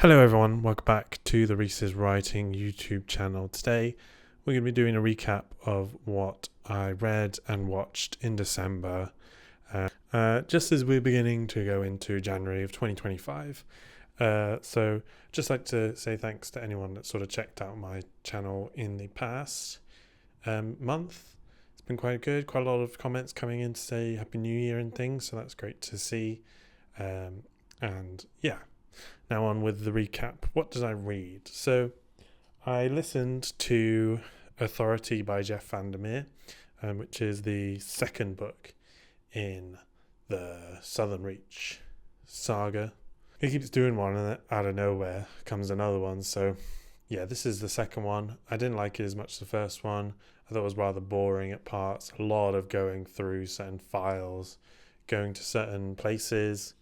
Hello everyone, welcome back to the Reese's Writing YouTube channel. Today we're going to be doing a recap of what I read and watched in December, just as we're beginning to go into January of 2025. So just like to say thanks to anyone that sort of checked out my channel in the past month. It's been quite good, quite a lot of comments coming in to say Happy New Year and things, so that's great to see. And yeah. Now on with the recap. What did I read? So I listened to Authority by Jeff Vandermeer, which is the second book in the Southern Reach saga. He keeps doing one and out of nowhere comes another one. So yeah, this is the second one. I didn't like it as much as the first one. I thought it was rather boring at parts. A lot of going through certain files, going to certain places,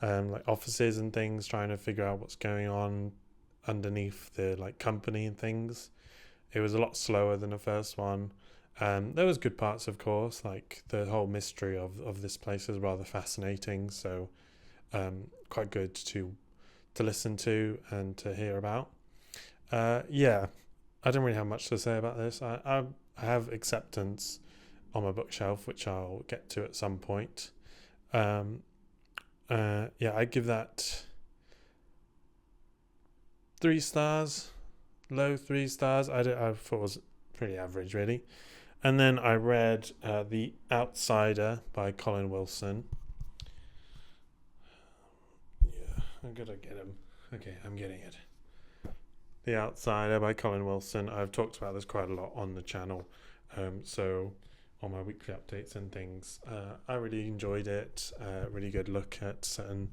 like offices and things, trying to figure out what's going on underneath the company and things. It was a lot slower than the first one. There was good parts, of course, like the whole mystery of this place is rather fascinating, so quite good to listen to and to hear about. Yeah, I don't really have much to say about this. I have Acceptance on my bookshelf, which I'll get to at some point. Yeah, I give that 3 stars, low 3 stars. I thought it was pretty average, really. And then I read The Outsider by Colin Wilson. Yeah, I'm gonna get him. Okay, I'm getting it. The Outsider by Colin Wilson. I've talked about this quite a lot on the channel, so on my weekly updates and things. I really enjoyed it. Really good look at certain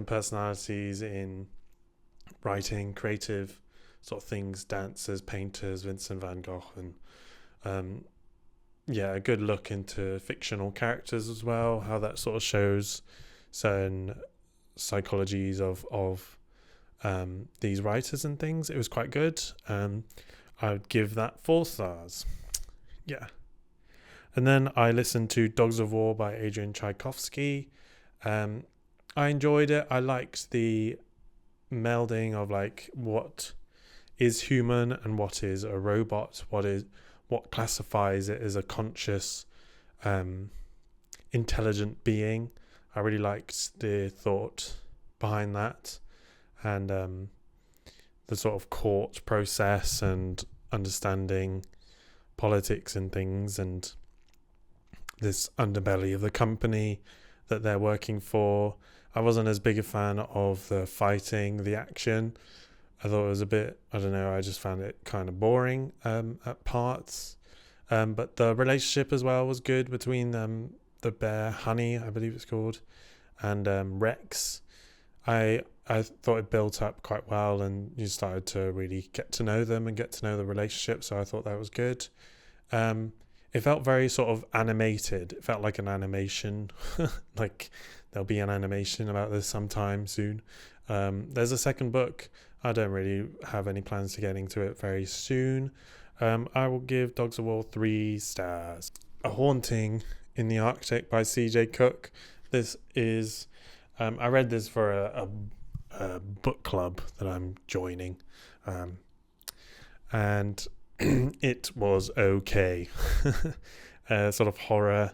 personalities in writing, creative sort of things, dancers, painters, Vincent van Gogh, and yeah, a good look into fictional characters as well, how that sort of shows certain psychologies of these writers and things. It was quite good. I would give that 4 stars. Yeah. And then I listened to Dogs of War by Adrian Tchaikovsky. I enjoyed it. I liked the melding of what is human and what is a robot. What classifies it as a conscious, intelligent being. I really liked the thought behind that, and the sort of court process and understanding politics and things, and this underbelly of the company that they're working for. I wasn't as big a fan of the fighting, the action. I thought it was a bit, I don't know, I just found it kind of boring at parts. But the relationship as well was good between the bear, Honey, I believe it's called, and Rex. I thought it built up quite well, and you started to really get to know them and get to know the relationship, so I thought that was good. It felt very sort of animated. It felt like an animation. Like there'll be an animation about this sometime soon. There's a second book. I don't really have any plans to get into it very soon. I will give Dogs of War 3 stars. A Haunting in the Arctic by C.J. Cook. This is... I read this for a book club that I'm joining. And... it was okay. Sort of horror,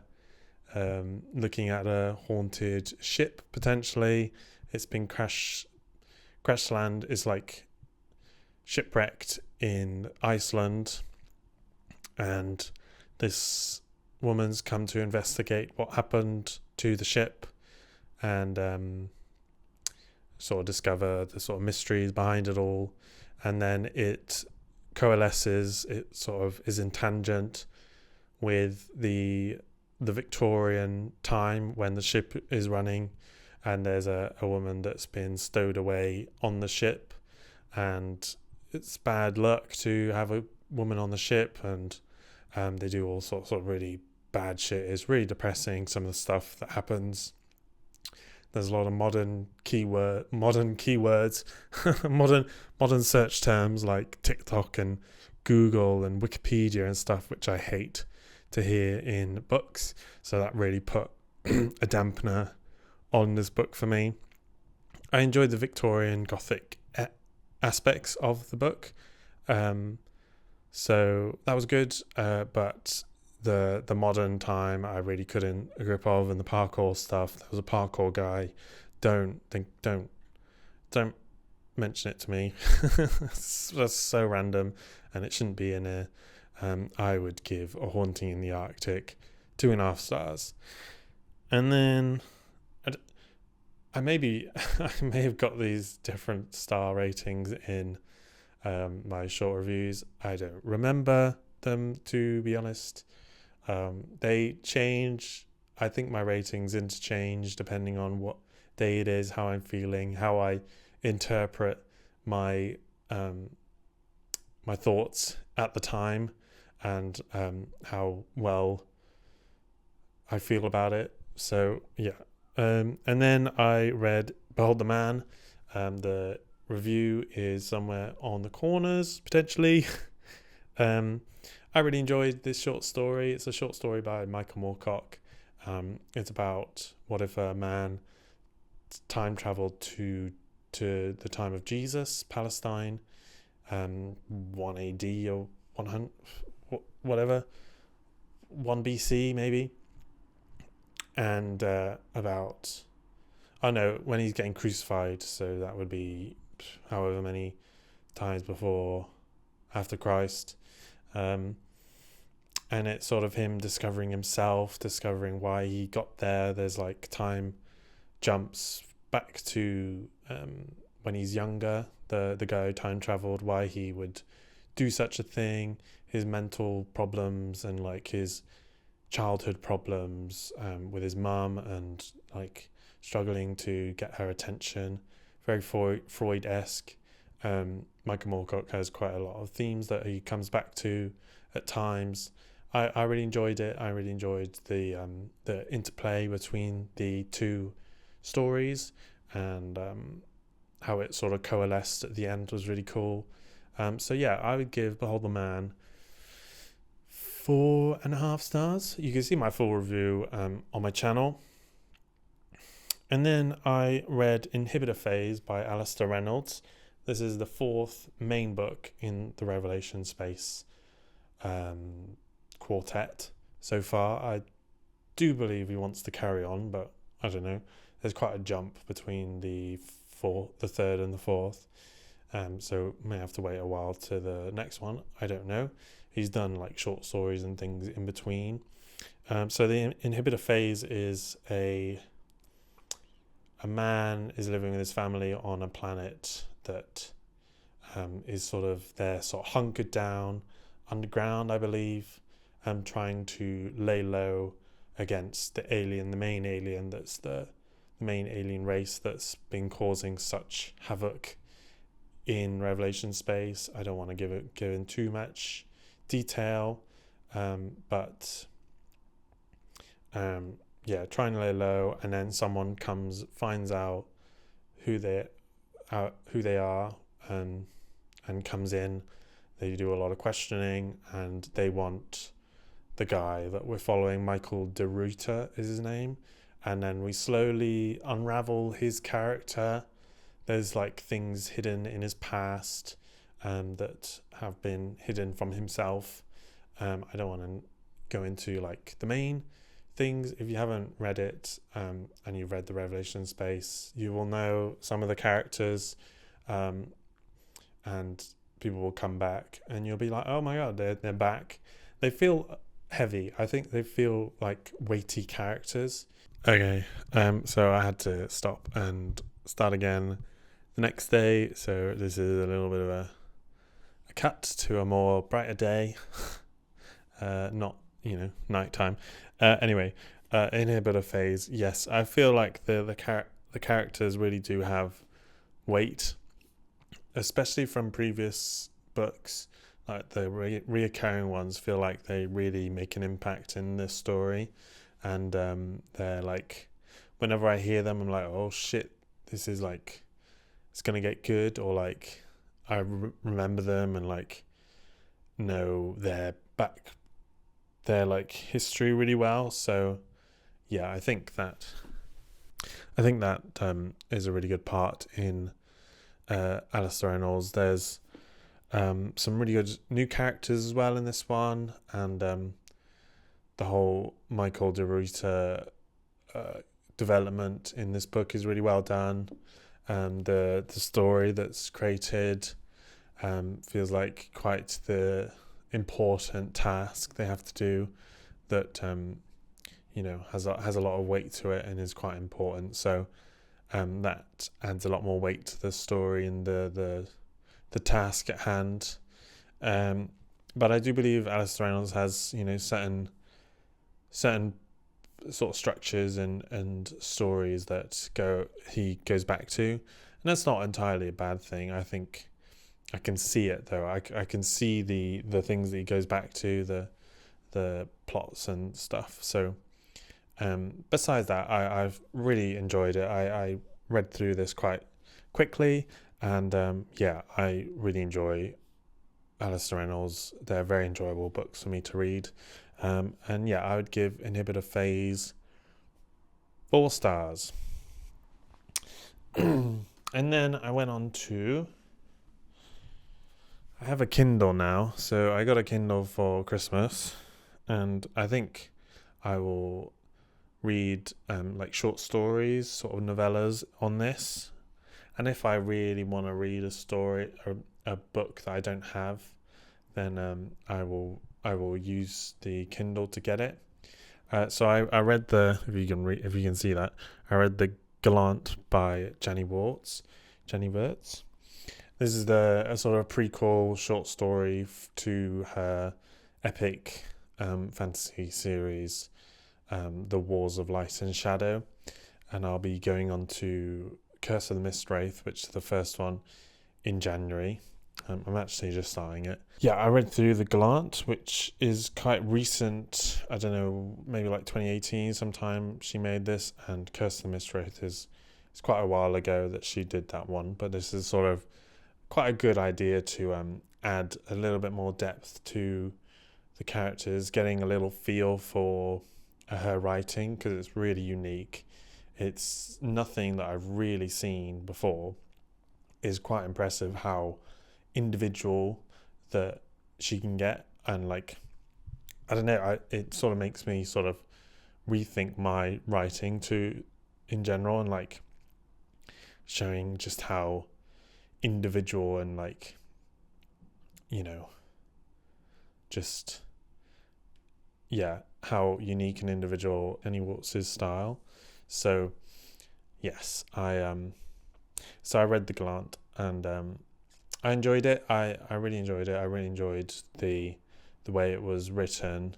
looking at a haunted ship potentially. It's been crash land is shipwrecked in Iceland, and this woman's come to investigate what happened to the ship, and sort of discover the sort of mysteries behind it all, and then it coalesces, it sort of is in tangent with the Victorian time when the ship is running, and there's a woman that's been stowed away on the ship, and it's bad luck to have a woman on the ship, and they do all sorts of really bad shit. It's really depressing, some of the stuff that happens. There's a lot of modern keywords, modern search terms like TikTok and Google and Wikipedia and stuff, which I hate to hear in books. So that really put a dampener on this book for me. I enjoyed the Victorian Gothic aspects of the book, so that was good. But the modern time I really couldn't grip of, and the parkour stuff. There was a parkour guy. Don't mention it to me. That's so random, and it shouldn't be in here. I would give A Haunting in the Arctic 2.5 stars, and then I may have got these different star ratings in my short reviews. I don't remember them, to be honest. They change. I think my ratings interchange depending on what day it is, how I'm feeling, how I interpret my my thoughts at the time, and how well I feel about it. So yeah. And then I read Behold the Man. The review is somewhere on the corners, potentially. I really enjoyed this short story. It's a short story by Michael Moorcock. It's about what if a man time traveled to the time of Jesus, Palestine, 1 AD or 100, whatever, 1 BC maybe, and about, I know, when he's getting crucified, so that would be however many times after Christ, and it's sort of him discovering himself, discovering why he got there. There's like time jumps back to when he's younger, the guy who time traveled, why he would do such a thing, his mental problems, and like his childhood problems with his mum, and like struggling to get her attention. Very Freud-esque. Michael Moorcock has quite a lot of themes that he comes back to at times. I really enjoyed it. I really enjoyed the interplay between the two stories, and how it sort of coalesced at the end was really cool. So yeah, I would give Behold the Man 4.5 stars. You can see my full review on my channel. And then I read Inhibitor Phase by Alistair Reynolds. This is the 4th main book in the Revelation Space quartet so far. I do believe he wants to carry on, but I don't know. There's quite a jump between the 3rd and the 4th. So may have to wait a while to the next one. I don't know. He's done like short stories and things in between. So the Inhibitor Phase is a man is living with his family on a planet that is sort of, they're sort of hunkered down underground, I believe, trying to lay low against the main alien that's the main alien race that's been causing such havoc in Revelation Space. I don't want to give in too much detail, but yeah, trying to lay low, and then someone finds out who they are, and comes in. They do a lot of questioning, and they want the guy that we're following, Michael de Ruyter is his name, and then we slowly unravel his character. There's like things hidden in his past that have been hidden from himself. I don't want to go into like the main things. If you haven't read it and you've read the Revelation Space, you will know some of the characters, and people will come back and you'll be like, oh my god, they're back. They feel heavy. I think they feel like weighty characters. Okay, so I had to stop and start again the next day, so this is a little bit of a cut to a more brighter day. Not nighttime. Anyway, Inhibitor Phase, yes, I feel like the characters really do have weight, especially from previous books. Like the reoccurring ones feel like they really make an impact in this story, and they're like, whenever I hear them, I'm like, oh shit, this is like, it's gonna get good, or like I remember them and like know their like history really well. So yeah, I think that I think that is a really good part in Alistair Reynolds. There's some really good new characters as well in this one, and the whole Michael de Ruyter development in this book is really well done. The story that's created feels like quite the important task they have to do that has a lot of weight to it and is quite important. So that adds a lot more weight to the story and the task at hand. But I do believe Alistair Reynolds has certain sort of structures and stories that he goes back to, and that's not entirely a bad thing. I think I can see it though. I can see the things that he goes back to, the plots and stuff. So besides that, I've really enjoyed it. I read through this quite quickly, and I really enjoy Alistair Reynolds. They're very enjoyable books for me to read. And yeah, I would give Inhibitor Phase 4 stars. And then I went on to... I have a Kindle now, so I got a Kindle for Christmas, and I think I will read like short stories, sort of novellas on this. And if I really want to read a story or a book that I don't have, then I will use the Kindle to get it. So I read if you can see that, I read The Gallant by Jenny Wirtz. This is a sort of prequel short story to her epic fantasy series, The Wars of Light and Shadow. And I'll be going on to Curse of the Mistwraith, which is the first one, in January. I'm actually just starting it. Yeah, I read through The Gallant, which is quite recent. I don't know, maybe like 2018 sometime she made this, and Curse of the Mistwraith is quite a while ago that she did that one. But this is sort of quite a good idea to add a little bit more depth to the characters, getting a little feel for her writing, because it's really unique. It's nothing that I've really seen before. It's quite impressive how individual that she can get, and like, I don't know, it sort of makes me sort of rethink my writing in general, and like showing just how individual and like, just how unique and individual Jenny Wirtz's style. So yes, I read The Gallant, and I enjoyed it. I really enjoyed it. I really enjoyed the way it was written.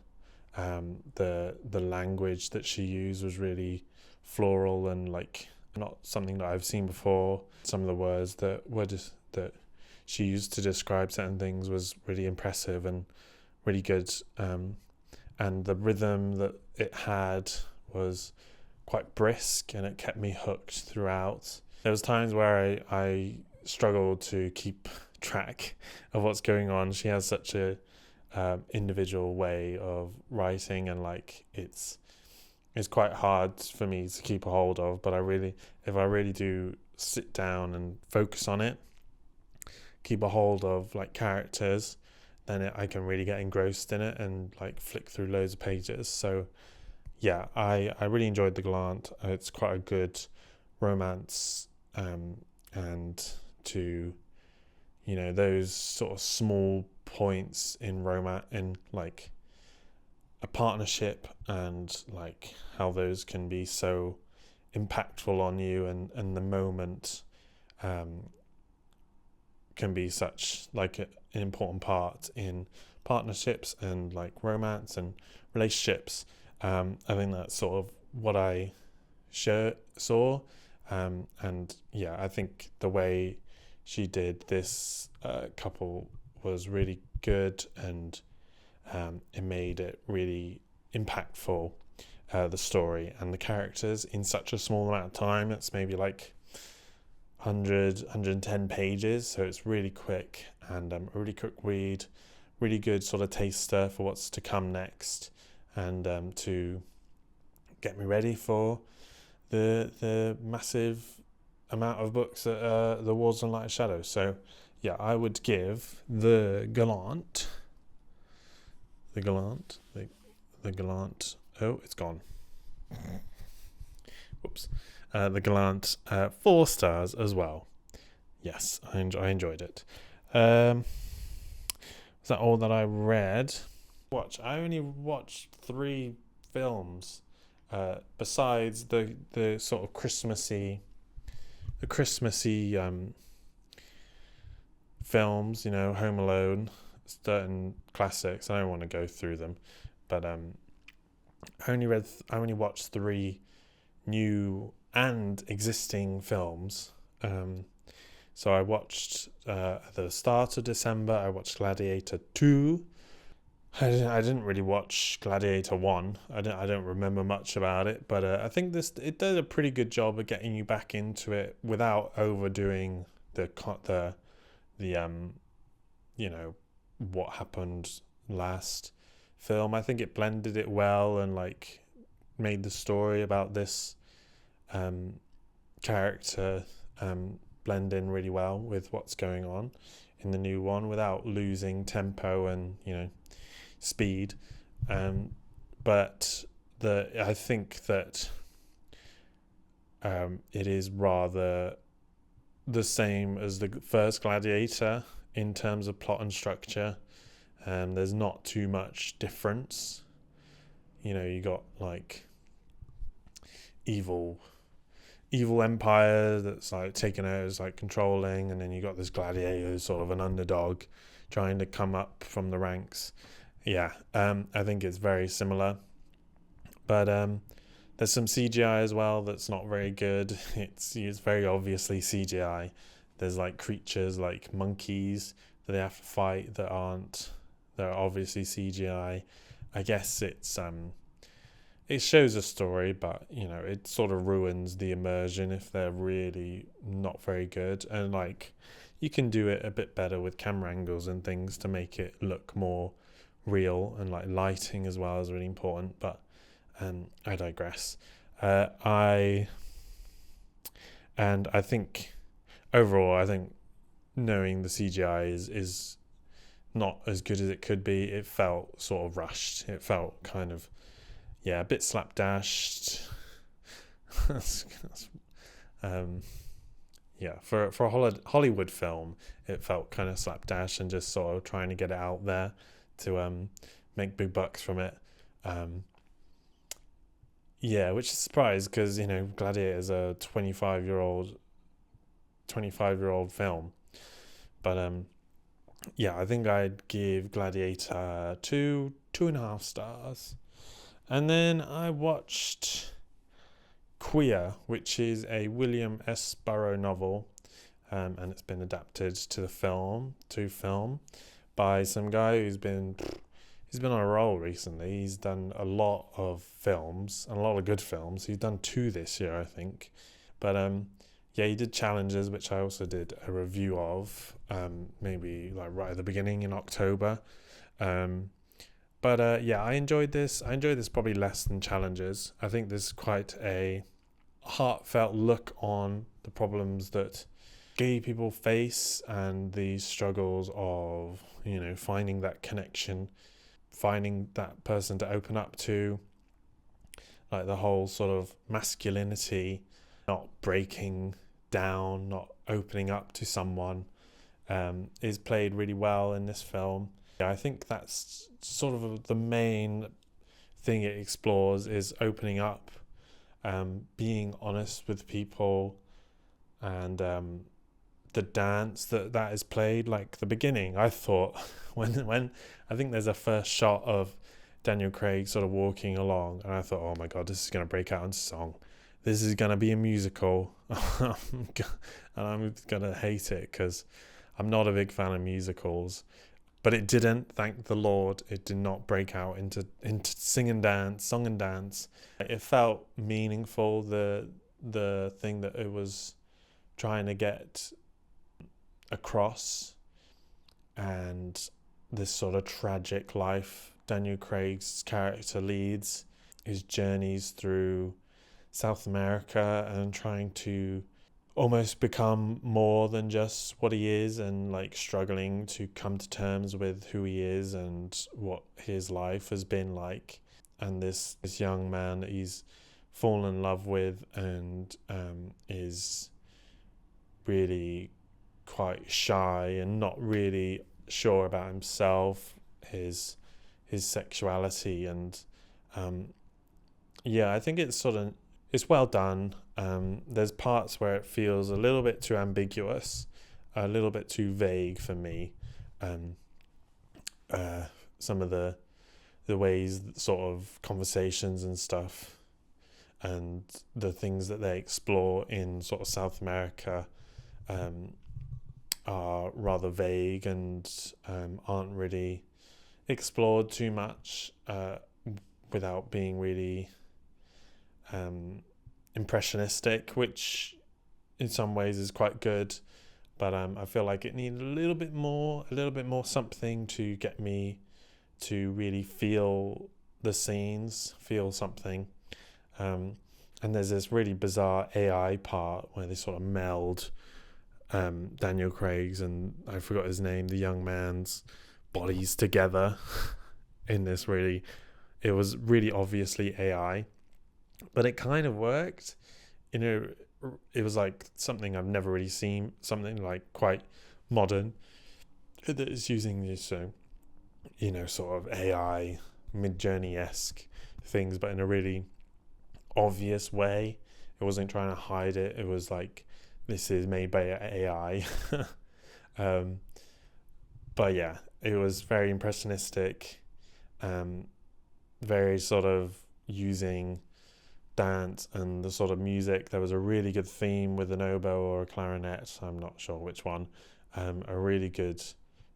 The language that she used was really floral and like not something that I've seen before. Some of the words that she used to describe certain things was really impressive and really good. And the rhythm that it had was quite brisk, and it kept me hooked throughout. There was times where I struggled to keep track of what's going on. She has such a individual way of writing, and like it's quite hard for me to keep a hold of. But if I really do sit down and focus on it, keep a hold of like characters, then I can really get engrossed in it and like flick through loads of pages. So yeah, I really enjoyed The Gallant. It's quite a good romance, and to those sort of small points in romance, in like a partnership, and like how those can be so impactful on you, and the moment can be such like an important part in partnerships and like romance and relationships. I think that's sort of what I saw, and yeah, I think the way she did this couple was really good, and it made it really impactful, the story and the characters, in such a small amount of time. It's maybe like 110 pages, so it's really quick, and a really quick read, really good sort of taster for what's to come next, and to get me ready for the massive amount of books that the Wars and Light and Shadows. So yeah, I would give the Gallant. Oh, it's gone. Whoops. The Gallant 4 stars as well. Yes, I enjoyed it. Was that all that I read? I only watched 3 films. Besides the sort of Christmassy films, Home Alone, certain classics. I don't want to go through them, but I only watched 3 new and existing films. So I watched at the start of December. I watched Gladiator 2. I didn't really watch Gladiator 1. I don't remember much about it, but I think it does a pretty good job of getting you back into it without overdoing the what happened last film. I think it blended it well and made the story about this character blend in really well with what's going on in the new one without losing tempo and speed. But I think that it is rather the same as the first Gladiator in terms of plot and structure. There's not too much difference. You got evil empire that's taken over, is controlling, and then you got this gladiator who's sort of an underdog trying to come up from the ranks. I think it's very similar, but there's some CGI as well that's not very good. It's very obviously CGI. There's creatures like monkeys that they have to fight that are obviously CGI. I guess it shows a story, but it sort of ruins the immersion if they're really not very good. And you can do it a bit better with camera angles and things to make it look more real, and lighting as well is really important. But I digress. I think overall, I think knowing the CGI is not as good as it could be. It felt sort of rushed. It felt kind of a bit slapdashed. For a Hollywood film, it felt kind of slapdash and just sort of trying to get it out there to make big bucks from it. Which is a surprise because Gladiator is a 25-year-old film, but I think I'd give Gladiator 2.5 stars. And then I watched Queer, which is a William S. Burroughs novel, and it's been adapted to film by some guy who's been on a roll recently. He's done a lot of films, and a lot of good films. He's done 2 this year, I think. But he did Challengers, which I also did a review of, maybe right at the beginning in October. But I enjoyed this. I enjoyed this probably less than Challengers. I think there's quite a heartfelt look on the problems that gay people face and the struggles of, finding that connection, finding that person to open up to, the whole sort of masculinity, not breaking down, not opening up to someone, is played really well in this film. I think that's sort of the main thing it explores, is opening up, being honest with people, and the dance that is played. The beginning, I thought when I think there's a first shot of Daniel Craig sort of walking along, and I thought, oh my god, this is going to break out into song. This is going to be a musical, and I'm going to hate it because I'm not a big fan of musicals. But it didn't, thank the Lord. It did not break out into song and dance. It felt meaningful, the thing that it was trying to get across, and this sort of tragic life Daniel Craig's character leads, his journeys through South America and trying to almost become more than just what he is, and like struggling to come to terms with who he is and what his life has been like. And this young man that he's fallen in love with, and is really quite shy and not really sure about himself, his sexuality, and I think it's well done. There's parts where it feels a little bit too ambiguous, a little bit too vague for me. Some of the ways, sort of conversations and stuff, and the things that they explore in sort of South America are rather vague and aren't really explored too much without being really impressionistic, which in some ways is quite good, but I feel like it needed a little bit more something to get me to really feel the scenes, feel something. And there's this really bizarre AI part where they sort of meld Daniel Craig's and I forgot his name, the young man's bodies together in this it was really obviously AI, but it kind of worked. It was like something I've never really seen, something like quite modern that is using this sort of AI Mid-Journey-esque things, but in a really obvious way. It wasn't trying to hide it. It was like, this is made by AI. But yeah, it was very impressionistic, very sort of using dance and the sort of music. There was a really good theme with an oboe or a clarinet, I'm not sure which one. A really good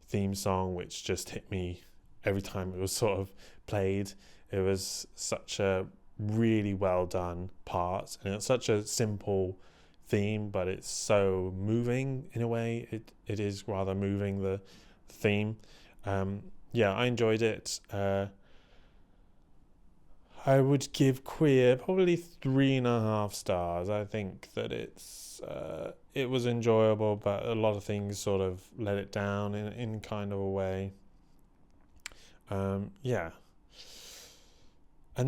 theme song which just hit me every time it was sort of played. It was such a really well done part, and it's such a simple theme, but it's so moving in a way. It is rather moving, the theme. I enjoyed it. I would give Queer probably 3.5 stars. I think that it was enjoyable, but a lot of things sort of let it down in kind of a way. And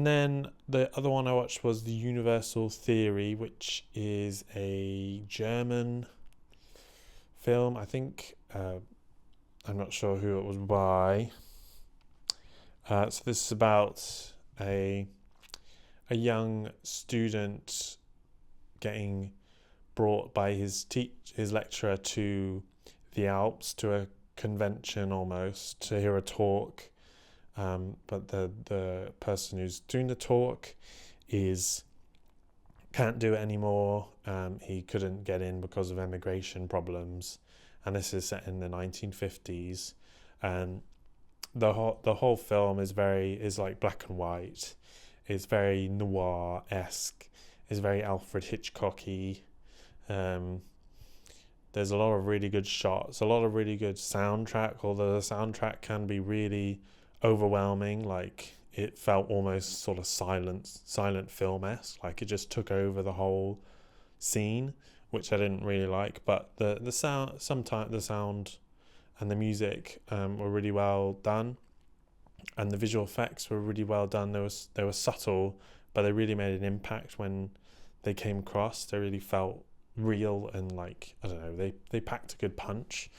then the other one I watched was The Universal Theory, which is a German film. I think I'm not sure who it was by. So this is about a young student getting brought by his lecturer to the Alps, to a convention almost, to hear a talk. But the person who's doing the talk can't do it anymore. He couldn't get in because of immigration problems, and this is set in the 1950s. And the whole film is like black and white. It's very noir-esque. It's very Alfred Hitchcocky. There's a lot of really good shots, a lot of really good soundtrack, although the soundtrack can be really overwhelming. Like, it felt almost sort of silent film-esque, like it just took over the whole scene, which I didn't really like. But the sound and the music were really well done, and the visual effects were really well done. They were subtle, but they really made an impact when they came across. They really felt real, and like, I don't know, they packed a good punch.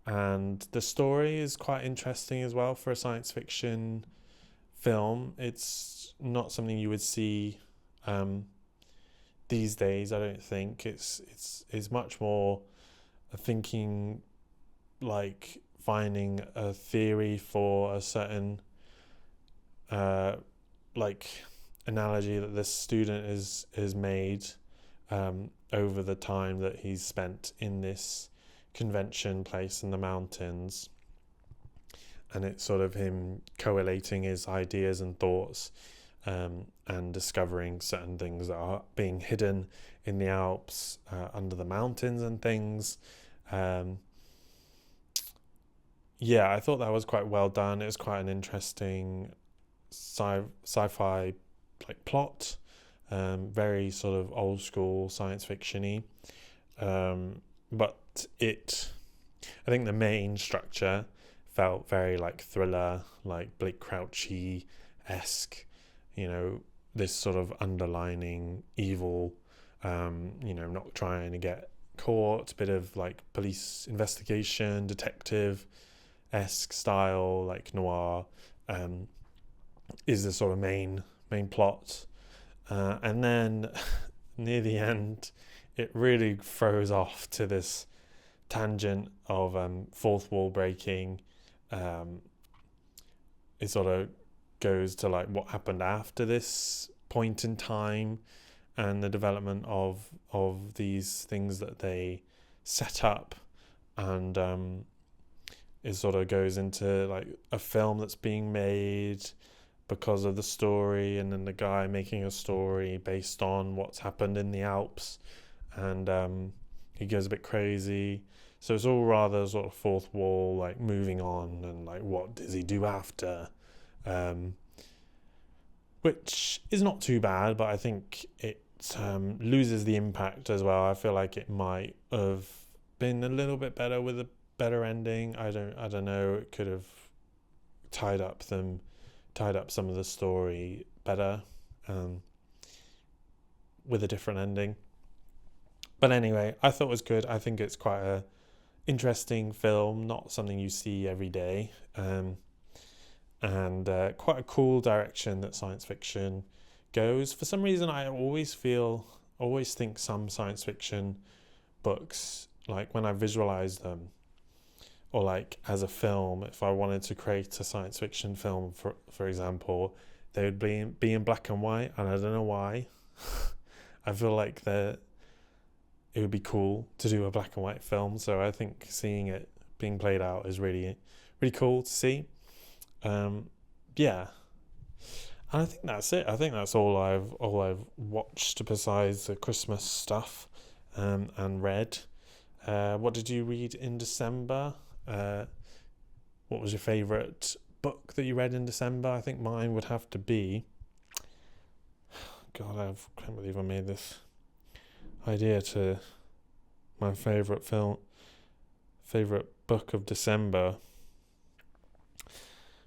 And the story is quite interesting as well for a science fiction film. It's not something you would see these days, I don't think. It's much more thinking, like finding a theory for a certain like analogy that this student is made over the time that he's spent in this convention place in the mountains. And it's sort of him collating his ideas and thoughts, and discovering certain things that are being hidden in the Alps, under the mountains and things. I thought that was quite well done. It was quite an interesting sci-fi like plot. very sort of old school science fiction-y. But I think the main structure felt very like thriller, like Blake Crouchy-esque, this sort of underlining evil, not trying to get caught, a bit of like police investigation, detective-esque style, like noir, is the sort of main plot. And then near the end, it really throws off to this tangent of fourth wall breaking. It sort of goes to like what happened after this point in time and the development of these things that they set up, and it sort of goes into like a film that's being made because of the story, and then the guy making a story based on what's happened in the Alps, and he goes a bit crazy. So it's all rather sort of fourth wall, like moving on, and like what does he do after, which is not too bad, but I think it loses the impact as well. I feel like it might have been a little bit better with a better ending. I don't know. It could have tied up some of the story better, with a different ending. But anyway, I thought it was good. I think it's quite a interesting film, not something you see every day, and quite a cool direction that science fiction goes. For some reason, I always think some science fiction books, like when I visualize them, or like as a film, if I wanted to create a science fiction film, for example, they would be in black and white, and I don't know why. I feel like it would be cool to do a black and white film, so I think seeing it being played out is really, really cool to see. Yeah, and I think that's it. I think that's all I've watched besides the Christmas stuff, and read. What did you read in December? What was your favourite book that you read in December? I think mine would have to be, God, I can't believe I made this idea to my favourite book of December.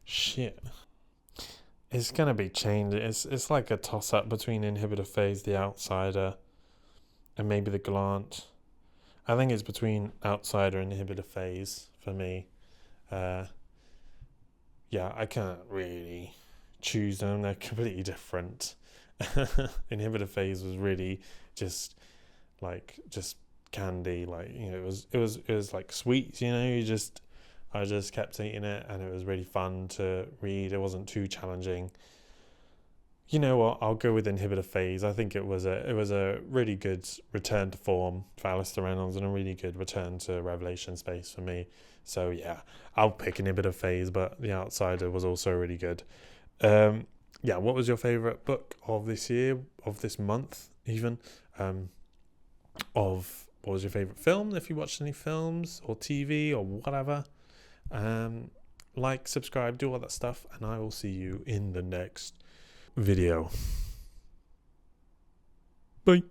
Shit. It's gonna be changed. It's like a toss up between Inhibitor Phase, The Outsider, and maybe The Glant. I think it's between Outsider and Inhibitor Phase for me. Yeah, I can't really choose them. They're completely different. Inhibitor Phase was really just candy, like, it was like sweets, I just kept eating it, and it was really fun to read. It wasn't too challenging. You know what? I'll go with Inhibitor Phase. I think it was a really good return to form for Alistair Reynolds, and a really good return to Revelation space for me. So yeah, I'll pick Inhibitor Phase, but The Outsider was also really good. Yeah, what was your favourite book of this year, of this month even? What was your favourite film, if you watched any films or TV or whatever? Like, subscribe, do all that stuff, and I will see you in the next video. Bye.